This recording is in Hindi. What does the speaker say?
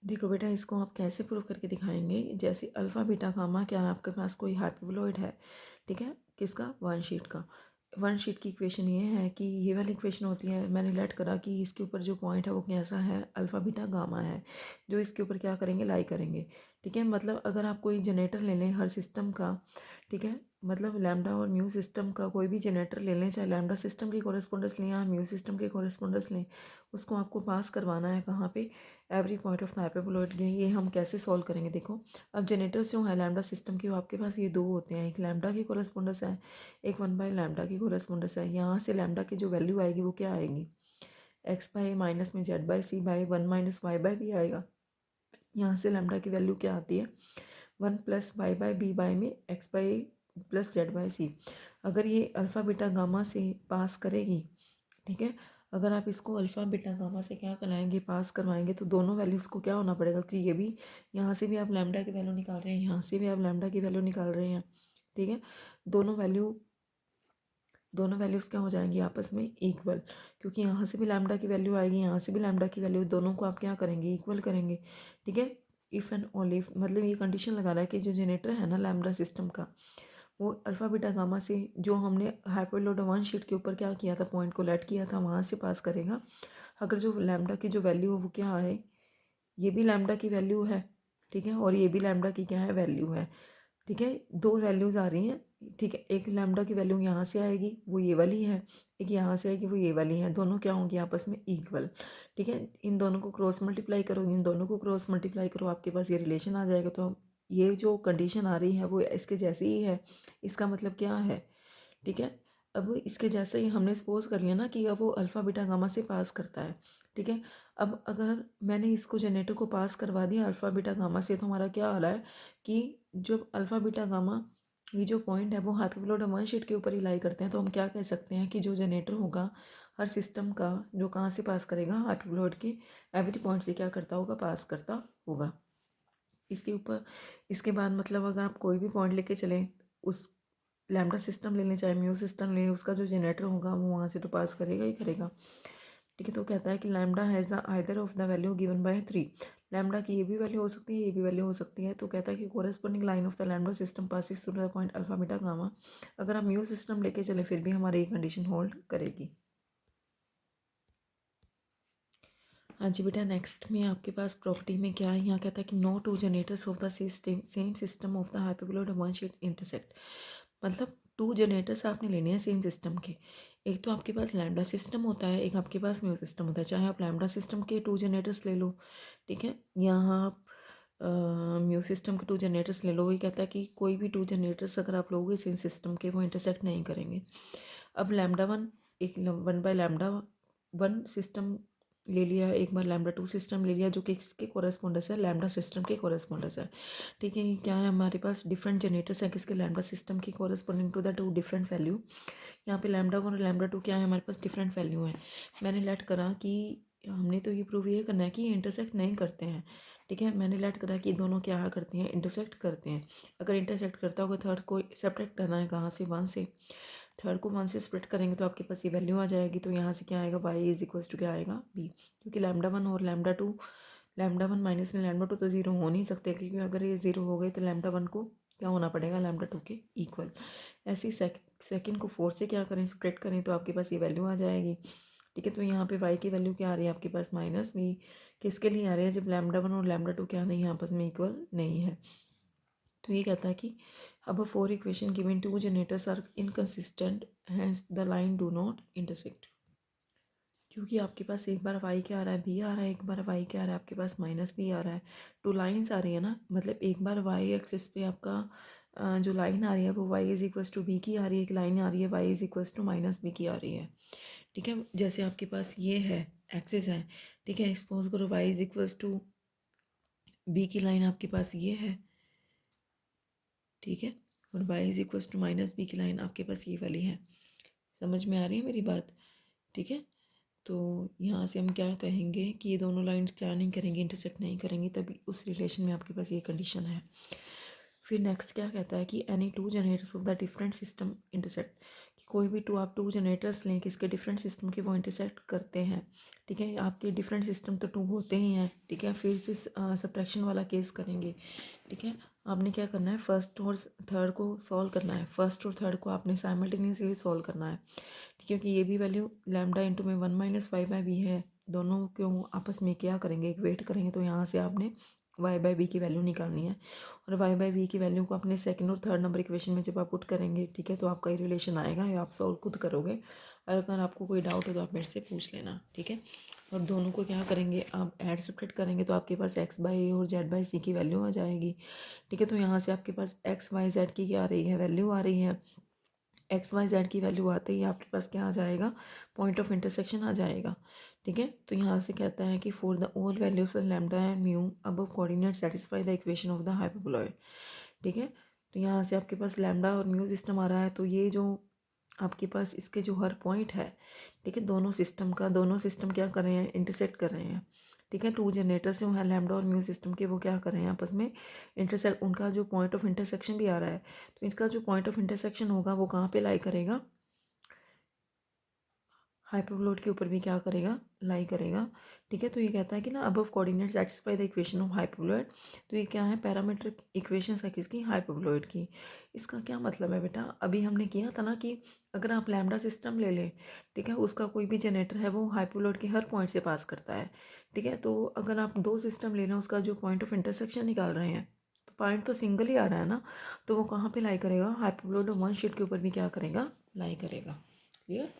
देखो बेटा, इसको आप कैसे प्रूव करके दिखाएंगे। जैसे अल्फ़ा बीटा गामा, क्या है आपके पास कोई हाइपरबोलॉइड है, ठीक है, किसका, वन शीट का। वन शीट की इक्वेशन ये है कि ये वाली इक्वेशन होती है, मैंने लेट करा कि इसके ऊपर जो पॉइंट है वो कैसा है, अल्फ़ा बीटा गामा है, जो इसके ऊपर क्या करेंगे, लाई करेंगे। ठीक है, मतलब अगर आप कोई जनरेटर ले लें हर सिस्टम का, ठीक है, मतलब लैम्डा और म्यू सिस्टम का कोई भी जनरेटर ले लें, चाहे लैम्डा सिस्टम की कोरेस्पोंडेंस लें या म्यू सिस्टम की कोरेस्पोंडेंस लें, उसको आपको पास करवाना है कहाँ पे, every point of the hyperboloid. ये हम कैसे सॉल्व करेंगे, देखो। अब जनरेटर्स जो है लैम्डा सिस्टम की, वो आपके पास ये दो होते हैं, एक लैम्डा की कोरेस्पोंडेंस है, एक वन बाई लैम्डा की कोरेस्पोंडेंस है। यहाँ से लैम्डा की जो वैल्यू आएगी वो क्या आएगी, एक्स बाई माइनस में z by c by one minus y by b आएगा। यहाँ से लैम्डा की वैल्यू क्या आती है, one plus y by b by में x by plus z by c. अगर ये अल्फ़ा बीटा गामा से पास करेगी, ठीक है, अगर आप इसको अल्फ़ा बीटा गामा से क्या कराएंगे, पास करवाएंगे, तो दोनों वैल्यूज़ को क्या होना पड़ेगा, क्योंकि ये भी यहाँ से भी आप लैम्डा की वैल्यू निकाल रहे हैं, यहाँ से भी आप लैम्डा की वैल्यू निकाल रहे हैं, ठीक है। दोनों वैल्यू दोनों वैल्यूज़ क्या हो जाएंगी, आपस में इक्वल, क्योंकि यहाँ से भी लैम्डा की वैल्यू आएगी, यहाँ से भी लैम्डा की वैल्यू, दोनों को आप क्या करेंगे, इक्वल करेंगे। ठीक है, इफ़ एंड ओनली इफ, मतलब ये कंडीशन लगा रहा है कि जो जनरेटर है ना लैम्डा सिस्टम का, वो अल्फ़ा बीटा गामा से जो हमने हाइपरलोड वन शीट के ऊपर क्या किया था, पॉइंट को लेट किया था, वहाँ से पास करेगा। अगर जो लैम्डा की जो वैल्यू है वो क्या है, ये भी लैम्डा की वैल्यू है, ठीक है, और ये भी लैम्डा की क्या है, वैल्यू है। ठीक है, दो वैल्यूज़ आ रही हैं, ठीक है, एक लैम्डा की वैल्यू यहाँ से आएगी वो ये वाली है, एक यहाँ से आएगी वो ये वाली है, दोनों क्या होंगी, आपस में इक्वल। ठीक है, इन दोनों को क्रॉस मल्टीप्लाई करो, इन दोनों को क्रॉस मल्टीप्लाई करो, आपके पास ये रिलेशन आ जाएगा। तो ये जो कंडीशन आ रही है वो इसके जैसी ही है, इसका मतलब क्या है, ठीक है। अब इसके जैसे ही हमने सपोज कर लिया ना कि अब वो अल्फ़ा बीटा गामा से पास करता है, ठीक है। अब अगर मैंने इसको जनरेटर को पास करवा दिया अल्फ़ा बीटा गामा से, तो हमारा क्या आ रहा है कि जब अल्फ़ा बीटा गामा ये जो पॉइंट है वो हाइपरबोलॉइड वन शीट के ऊपर ही लाई करते हैं, तो हम क्या कह सकते हैं कि जो जनरेटर होगा हर सिस्टम का, जो कहाँ से पास करेगा, हाइपरबोलॉइड के एवरी पॉइंट से क्या करता होगा, पास करता होगा। इसके ऊपर, इसके बाद मतलब अगर आप कोई भी पॉइंट लेके चलें, उस लैम्डा सिस्टम ले लें चाहे म्यू सिस्टम ले लें, उसका जो जनरेटर होगा वो वहाँ से तो पास करेगा ही करेगा। ठीक है, तो कहता है कि lambda has the either of the value given by 3। Lambda की ये भी वैल्यू हो सकती है, ये भी वैल्यू हो सकती है। तो कहता है कि corresponding line of the lambda system passes through the point alpha beta gamma. अगर आप म्यू सिस्टम लेके चले फिर भी हमारी ये कंडीशन होल्ड करेगी। हाँ जी बेटा, नेक्स्ट में आपके पास प्रॉपर्टी में क्या है, यहाँ कहता है कि no two generators of the same system of the hyperboloid one sheet intersect. मतलब टू जनरेटर्स आपने लेने हैं सेम सिस्टम के, एक तो आपके पास लैम्डा सिस्टम होता है, एक आपके पास म्यू सिस्टम होता है। चाहे आप लैम्डा सिस्टम के टू जनरेटर्स ले लो, ठीक है, यहाँ आप म्यू सिस्टम के टू जनरेटर्स ले लो, वही कहता है कि कोई भी टू जनरेटर्स अगर आप लोगे सेम सिस्टम के, वो इंटरसेक्ट नहीं करेंगे। अब लैम्डा वन, एक one by lambda one system ले लिया, एक बार लैम्डा टू सिस्टम ले लिया, जो कि किसके कोरेस्पोंडेंस है, लैम्डा सिस्टम के कोरेस्पोंडेंस है। ठीक है, ये क्या है, हमारे पास डिफरेंट जनरेटर्स हैं किसके, लैम्डा सिस्टम की, corresponding to the two different value. यहाँ पे लैम्डा वन और लैम्डा टू क्या है, हमारे पास डिफरेंट वैल्यू है। मैंने लेट करा कि हमने तो ये प्रूव ये करना है कि ये इंटरसेक्ट नहीं करते हैं। ठीक है, मैंने लेट करा कि दोनों क्या करते हैं, इंटरसेक्ट करते हैं। अगर इंटरसेक्ट करता होगा, थर्ड को सेपरेट करना है कहाँ से, वन से। थर्ड को वन से स्प्लिट करेंगे तो आपके पास ये वैल्यू आ जाएगी। तो यहाँ से क्या आएगा, वाई इज इक्वल्स टू क्या आएगा, बी, क्योंकि लैम्डा वन और lambda to, lambda one minus में लैम्डा टू तो ज़ीरो हो नहीं सकते, क्योंकि अगर ये ज़ीरो हो गए तो लैम्डा वन को क्या होना पड़ेगा, लैम्डा टू के इक्वल। ऐसे ही सेकेंड को फोर से क्या करें, स्प्लिट करें, तो आपके पास ये वैल्यू आ जाएगी। ठीक है, तो यहाँ पे वाई की वैल्यू क्या आ रही है आपके पास, माइनस बी। किसके लिए आ रही है, जब लैम्डा वन और लैम्डा टू क्या नहीं है, आपस में इक्वल नहीं है। तो ये कहता है कि अब four equation given two generators are inconsistent, hence the line do not intersect. क्योंकि आपके पास एक बार वाई क्या आ रहा है, बी आ रहा है, एक बार वाई क्या आ रहा है, आपके पास माइनस बी आ रहा है। टू लाइन्स आ रही है ना, मतलब एक बार वाई एक्सिस पे आपका जो लाइन आ रही है वो y is equals to B की आ रही है, एक लाइन आ रही है y is equals to minus B की आ रही है। ठीक है, जैसे आपके पास ये है, एक्सिस है, ठीक है, सपोज करो y is equals to B की लाइन आपके पास ये है, ठीक है, और y is equals to minus B की लाइन आपके पास ये वाली है। समझ में आ रही है मेरी बात, ठीक है। तो यहाँ से हम क्या कहेंगे कि ये दोनों लाइंस क्या नहीं करेंगे, इंटरसेक्ट नहीं करेंगी, तभी उस रिलेशन में आपके पास ये कंडीशन है। फिर नेक्स्ट क्या कहता है कि any two generators of the different system intersect, कि कोई भी आप टू जनरेटर्स लें, किसके डिफरेंट सिस्टम के वो इंटरसेक्ट करते हैं, ठीक है। आपके डिफरेंट सिस्टम तो टू होते ही हैं, ठीक है। फिर से सब्ट्रैक्शन वाला केस करेंगे, ठीक है। आपने क्या करना है, फर्स्ट और थर्ड को सॉल्व करना है। फर्स्ट और थर्ड को आपने साइमल्टेनियसली सॉल्व करना है, क्योंकि ये भी वैल्यू लैम्डा इंटू में 1 - y/b है। दोनों क्यों आपस में क्या करेंगे, इक्वेट करेंगे, तो यहाँ से आपने y/b की वैल्यू निकालनी है। और y/b की वैल्यू को अपने सेकंड और थर्ड नंबर इक्वेशन में जब आप पुट करेंगे, ठीक है, तो आपका ये रिलेशन आएगा, या आप सॉल्व खुद करोगे। और अगर आपको कोई डाउट हो तो आप मेरे से पूछ लेना, ठीक है। और दोनों को क्या करेंगे, आप ऐड सब्ट्रैक्ट करेंगे तो आपके पास x/a और z/c की वैल्यू आ जाएगी, ठीक है। तो यहाँ से आपके पास x y z की क्या आ रही है, वैल्यू आ रही है। XYZ की वैल्यू आते ही आपके पास क्या आ जाएगा, पॉइंट ऑफ इंटरसेक्शन आ जाएगा, ठीक है। तो यहाँ से कहता है कि for the all values of lambda and mu above coordinate satisfy the equation of the hyperboloid, ठीक है। तो यहाँ से आपके पास लैम्डा और म्यू सिस्टम आ रहा है, तो ये जो आपके पास इसके जो हर पॉइंट है, ठीक है, दोनों सिस्टम क्या कर रहे हैं, इंटरसेक्ट कर रहे हैं, ठीक है। टू जनरेटर्स जो हैं लैम्डा और म्यू सिस्टम के, वो क्या कर रहे हैं, आपस में इंटरसेक्ट, उनका जो पॉइंट ऑफ इंटरसेक्शन भी आ रहा है। तो इसका जो पॉइंट ऑफ इंटरसेक्शन होगा वो कहाँ पे लाई करेगा, हाइपरबोलॉइड के ऊपर भी क्या करेगा, लाई करेगा, ठीक है। तो ये कहता है कि ना above coordinate satisfy the equation of hyperboloid. तो ये क्या है, पैरामीट्रिक इक्वेशन है किसकी, हाइपरबोलॉइड की। इसका क्या मतलब है बेटा, अभी हमने किया था ना कि अगर आप लैम्डा सिस्टम ले लें, ठीक है, उसका कोई भी जनरेटर है वो हाइपरबोलॉइड के हर पॉइंट से पास करता है, ठीक है। तो अगर आप दो सिस्टम ले लें, उसका जो पॉइंट ऑफ इंटरसेक्शन निकाल रहे हैं, तो पॉइंट तो सिंगल ही आ रहा है ना, तो वो कहाँ पे लाई करेगा, हाइपरबोलॉइड और वन शीट के ऊपर भी क्या करेगा, लाई करेगा। क्लियर।